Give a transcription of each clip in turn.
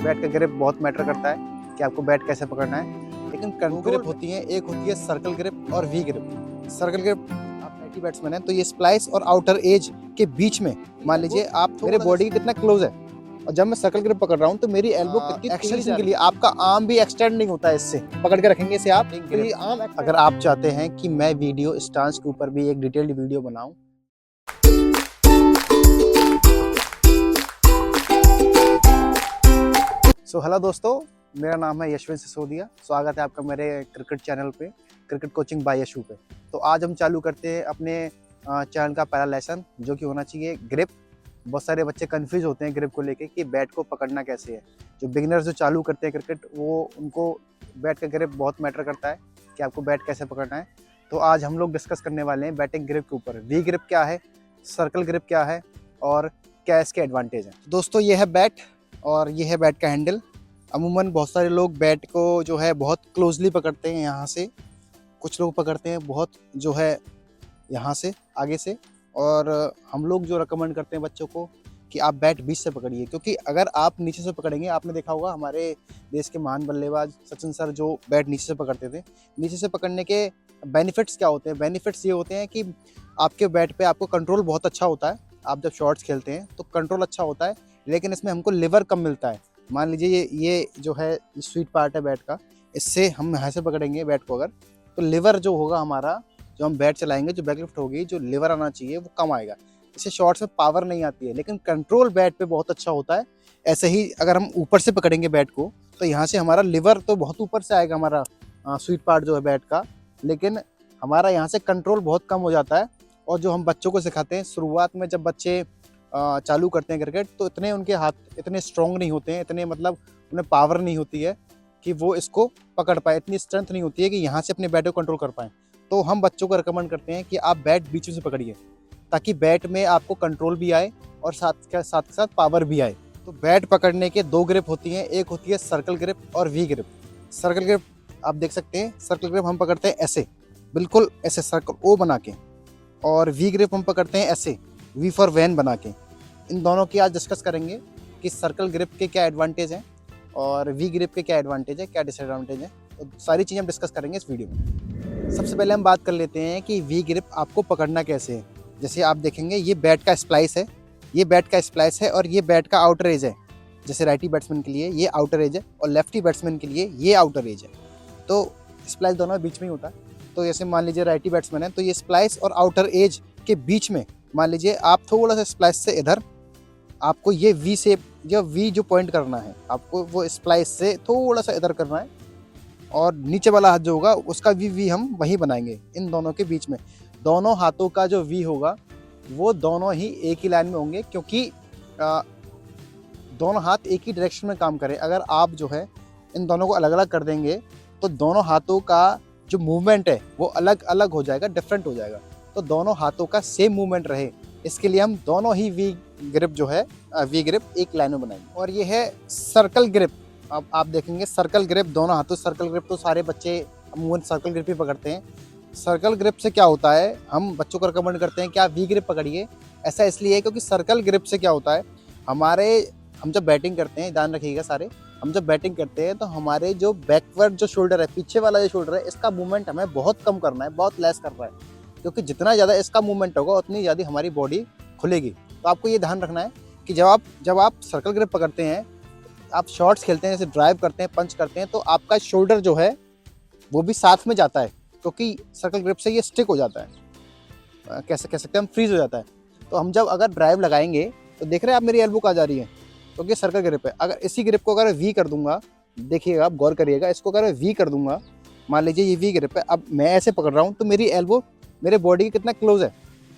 Bat का grip बहुत matter करता है कि आपको बैट कैसे पकड़ना है। लेकिन कंट्रोल ग्रिप होती है, एक होती है सर्कल ग्रिप और वी ग्रिप। सर्कल ग्रिप आप राइटी बैट्समैन हैं तो ये स्प्लाइस और आउटर एज के बीच में मान लीजिए आप मेरे बॉडी के कितना क्लोज है, और जब मैं सर्कल ग्रिप पकड़ रहा हूँ तो मेरी एल्बो कितनी एक्सटेंशन के लिए आपका आर्म भी एक्सटेंड नहीं होता है। इससे पकड़ के रखेंगे इसे आप, तो ये आर्म। अगर आप चाहते हैं कि मैं वीडियो स्टांस के ऊपर भी एक डिटेल्ड वीडियो बनाऊं, हेलो दोस्तों, मेरा नाम है यशवंत सिसोदिया। स्वागत है आपका मेरे क्रिकेट चैनल पे, क्रिकेट कोचिंग बाय यशु पे। तो आज हम चालू करते हैं अपने चैनल का पहला लेसन, जो कि होना चाहिए ग्रिप। बहुत सारे बच्चे कंफ्यूज होते हैं ग्रिप को लेके कि बैट को पकड़ना कैसे है। जो बिगिनर्स जो चालू करते हैं क्रिकेट, वो उनको बैट का ग्रिप बहुत मैटर करता है कि आपको बैट कैसे पकड़ना है। तो आज हम लोग डिस्कस करने वाले हैं बैटिंग ग्रिप के ऊपर। वी ग्रिप क्या है, सर्कल ग्रिप क्या है और क्या इसके एडवांटेज हैं। दोस्तों, ये है बैट और ये है बैट का हैंडल। अमूमन बहुत सारे लोग बैट को जो है बहुत क्लोजली पकड़ते हैं यहाँ से, कुछ लोग पकड़ते हैं बहुत जो है यहाँ से आगे से, और हम लोग जो रिकमेंड करते हैं बच्चों को कि आप बैट बीच से पकड़िए। क्योंकि अगर आप नीचे से पकड़ेंगे, आपने देखा होगा हमारे देश के महान बल्लेबाज सचिन सर जो बैट नीचे से पकड़ते थे। नीचे से पकड़ने के बेनिफिट्स क्या होते हैं? बेनिफिट्स ये होते हैं कि आपके बैट पे आपको कंट्रोल बहुत अच्छा होता है। आप जब शॉट्स खेलते हैं तो कंट्रोल अच्छा होता है, लेकिन इसमें हमको लिवर कम मिलता है। मान लीजिए ये जो है स्वीट पार्ट है बैट का, इससे हम यहाँ से पकड़ेंगे बैट को अगर, तो लिवर जो होगा हमारा, जो हम बैट चलाएंगे, जो बैकलिफ्ट होगी, जो लिवर आना चाहिए वो कम आएगा। इससे शॉट्स में पावर नहीं आती है, लेकिन कंट्रोल बैट पे बहुत अच्छा होता है। ऐसे ही अगर हम ऊपर से पकड़ेंगे बैट को तो यहाँ से हमारा लिवर तो बहुत ऊपर से आएगा, हमारा स्वीट पार्ट जो है बैट का, लेकिन हमारा यहाँ से कंट्रोल बहुत कम हो जाता है। और जो हम बच्चों को सिखाते हैं, शुरुआत में जब बच्चे चालू करते हैं क्रिकेट, तो इतने उनके हाथ इतने स्ट्रॉन्ग नहीं होते हैं, इतने मतलब उन्हें पावर नहीं होती है कि वो इसको पकड़ पाए, इतनी स्ट्रेंथ नहीं होती है कि यहाँ से अपने बैट को कंट्रोल कर पाएँ। तो हम बच्चों को रिकमेंड करते हैं कि आप बैट बीच में से पकड़िए, ताकि बैट में आपको कंट्रोल भी आए और साथ के साथ पावर भी आए। तो बैट पकड़ने के दो ग्रिप होती हैं, एक होती है सर्कल ग्रिप और वी ग्रिप। सर्कल ग्रिप आप देख सकते हैं, सर्कल ग्रिप हम पकड़ते हैं ऐसे, बिल्कुल ऐसे सर्कल ओ बना के, और वी ग्रिप हम पकड़ते हैं ऐसे, वी फॉर वैन बना के। इन दोनों की आज डिस्कस करेंगे कि सर्कल ग्रिप के क्या एडवांटेज हैं और वी ग्रिप के क्या एडवांटेज है, क्या डिसएडवांटेज है। तो सारी चीज़ें हम डिस्कस करेंगे इस वीडियो में। सबसे पहले हम बात कर लेते हैं कि वी ग्रिप आपको पकड़ना कैसे है। जैसे आप देखेंगे, ये बैट का स्प्लाइस है, ये बैट का स्प्लाइस है और ये बैट का आउटर एज है। जैसे राइटी बैट्समैन के लिए ये आउटर एज है और लेफ्टी बैट्समैन के लिए ये आउटर एज है। तो स्प्लाइस दोनों बीच में ही होता है। तो जैसे मान लीजिए राइटी बैट्समैन है तो ये स्प्लाइस और आउटर एज के बीच में, मान लीजिए आप थोड़ा सा स्प्लाइस से इधर, आपको ये वी शेप या वी जो पॉइंट करना है, आपको वो स्प्लाइस से थोड़ा सा इधर करना है, और नीचे वाला हाथ जो होगा उसका वी हम वहीं बनाएंगे इन दोनों के बीच में। दोनों हाथों का जो वी होगा वो दोनों ही एक ही लाइन में होंगे, क्योंकि दोनों हाथ एक ही डायरेक्शन में काम करें। अगर आप जो है इन दोनों को अलग अलग कर देंगे तो दोनों हाथों का जो मूवमेंट है वो अलग अलग हो जाएगा, डिफरेंट हो जाएगा। तो दोनों हाथों का सेम मूवमेंट रहे, इसके लिए हम दोनों ही वी ग्रिप जो है, वी ग्रिप एक लाइन में बनाएंगे। और ये है सर्कल ग्रिप। अब आप देखेंगे सर्कल ग्रिप दोनों हाथों, सर्कल ग्रिप तो सारे बच्चे अमूमन सर्कल ग्रिप ही पकड़ते हैं। सर्कल ग्रिप से क्या होता है, हम बच्चों को रिकमेंड करते हैं कि आप वी ग्रिप पकड़िए। ऐसा इसलिए है क्योंकि सर्कल ग्रिप से क्या होता है, हम जब बैटिंग करते हैं, ध्यान रखिएगा सारे, हम जब बैटिंग करते हैं तो हमारे जो बैकवर्ड जो शोल्डर है, पीछे वाला जो शोल्डर है, इसका मूवमेंट हमें बहुत कम करना है, बहुत लेस करना है। क्योंकि जितना ज़्यादा इसका मूवमेंट होगा उतनी ज़्यादा हमारी बॉडी खुलेगी। तो आपको ये ध्यान रखना है कि जब आप सर्कल ग्रिप पकड़ते हैं, आप शॉट्स खेलते हैं, जैसे ड्राइव करते हैं, पंच करते हैं, तो आपका शोल्डर जो है वो भी साथ में जाता है, क्योंकि सर्कल ग्रिप से ये स्टिक हो जाता है, कैसे कह सकते हैं हम, फ्रीज हो जाता है। तो हम जब अगर ड्राइव लगाएंगे तो देख रहे हैं आप मेरी एल्बो कहाँ जा रही है, क्योंकि सर्कल ग्रिप है। अगर इसी ग्रिप को अगर वी कर दूंगा, देखिएगा आप गौर करिएगा, इसको अगर वी कर दूंगा, मान लीजिए ये वी ग्रिप है, अब मैं ऐसे पकड़ रहा हूँ तो मेरी एल्बो मेरे बॉडी के कितना क्लोज है,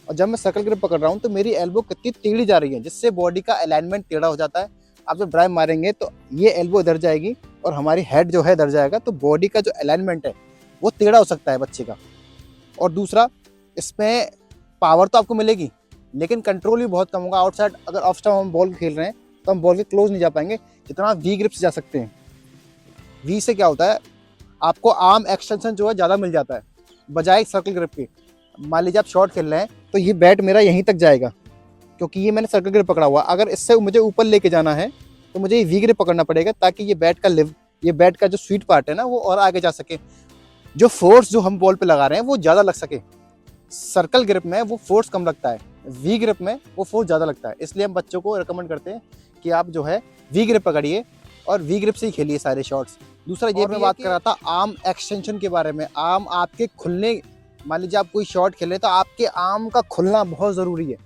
और जब मैं सर्कल ग्रिप पकड़ रहा हूँ तो मेरी एल्बो कितनी टेढ़ी जा रही है, जिससे बॉडी का अलाइनमेंट टेढ़ा हो जाता है। आप जब ड्राइव मारेंगे तो ये एल्बो इधर जाएगी और हमारी हेड जो है इधर जाएगा, तो बॉडी का जो अलाइनमेंट है वो टेढ़ा हो सकता है बच्चे का। और दूसरा, इसमें पावर तो आपको मिलेगी, लेकिन कंट्रोल भी बहुत कम होगा। आउटसाइड अगर ऑफ स्टंप हम बॉल खेल रहे हैं तो हम बॉल के क्लोज नहीं जा पाएंगे, जितना आप वी ग्रिप से जा सकते हैं। वी से क्या होता है, आपको आर्म एक्सटेंशन जो है ज़्यादा मिल जाता है बजाय सर्कल ग्रिप के। मान लीजिए आप शॉट खेल रहे हैं तो ये बैट मेरा यहीं तक जाएगा, क्योंकि ये मैंने सर्कल ग्रिप पकड़ा हुआ। अगर इससे मुझे ऊपर लेके जाना है तो मुझे ये वी ग्रिप पकड़ना पड़ेगा ताकि ये बैट का जो स्वीट पार्ट है ना वो और आगे जा सके, जो फोर्स जो हम बॉल पे लगा रहे हैं वो ज़्यादा लग सके। सर्कल ग्रिप में वो फोर्स कम लगता है, वी ग्रिप में वो फोर्स ज़्यादा लगता है। इसलिए हम बच्चों को रिकमेंड करते हैं कि आप जो है वी ग्रिप पकड़िए और वी ग्रिप से ही खेलिए सारे शॉट्स। दूसरा ये मैं बात कर रहा था आर्म एक्सटेंशन के बारे में। आर्म आपके खुलने, मान लीजिए आप कोई शॉट खेले तो आपके आर्म का खुलना बहुत ज़रूरी है,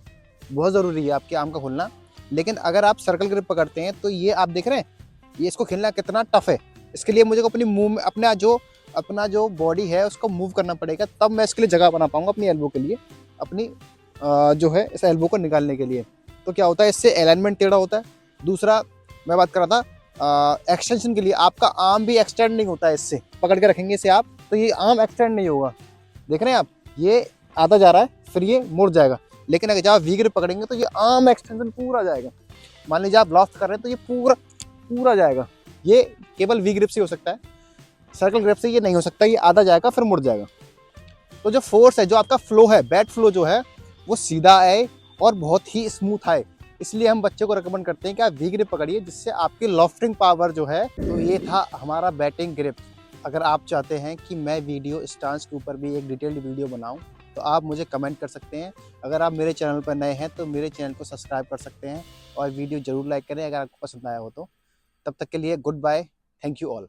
बहुत ज़रूरी है आपके आर्म का खुलना। लेकिन अगर आप सर्कल ग्रिप पकड़ते हैं तो ये आप देख रहे हैं, ये इसको खेलना कितना टफ है। इसके लिए मुझे अपनी मूव में अपना जो बॉडी है उसको मूव करना पड़ेगा, तब मैं इसके लिए जगह बना पाऊंगा अपनी एल्बो के लिए, अपनी जो है इस एल्बो को निकालने के लिए। तो क्या होता है, इससे अलाइनमेंट टेढ़ा होता है। दूसरा मैं बात कर रहा था एक्सटेंशन के लिए, आपका आर्म भी एक्सटेंड नहीं होता है इससे। पकड़ के रखेंगे इसे आप तो ये आर्म एक्सटेंड नहीं होगा। देख रहे हैं आप, ये आधा जा रहा है फिर ये मुड़ जाएगा। लेकिन अगर जब आप वी ग्रिप पकड़ेंगे तो ये आर्म एक्सटेंशन पूरा जाएगा। मान लीजिए आप लॉफ्ट कर रहे हैं तो ये पूरा जाएगा। ये केवल वी ग्रिप से हो सकता है, सर्कल ग्रिप से ये नहीं हो सकता, ये आधा जाएगा फिर मुड़ जाएगा। तो जो फोर्स है, जो आपका फ्लो है, बैट फ्लो जो है वो सीधा आए और बहुत ही स्मूथ आए। इसलिए हम बच्चे को रिकमेंड करते हैं कि आप वी ग्रिप पकड़िए जिससे आपकी लॉफ्टिंग पावर जो है। तो ये था हमारा बैटिंग ग्रिप। अगर आप चाहते हैं कि मैं वीडियो स्टांस के ऊपर भी एक डिटेल्ड वीडियो बनाऊं तो आप मुझे कमेंट कर सकते हैं। अगर आप मेरे चैनल पर नए हैं तो मेरे चैनल को सब्सक्राइब कर सकते हैं और वीडियो ज़रूर लाइक करें अगर आपको पसंद आया हो तो। तब तक के लिए good bye, thank you all.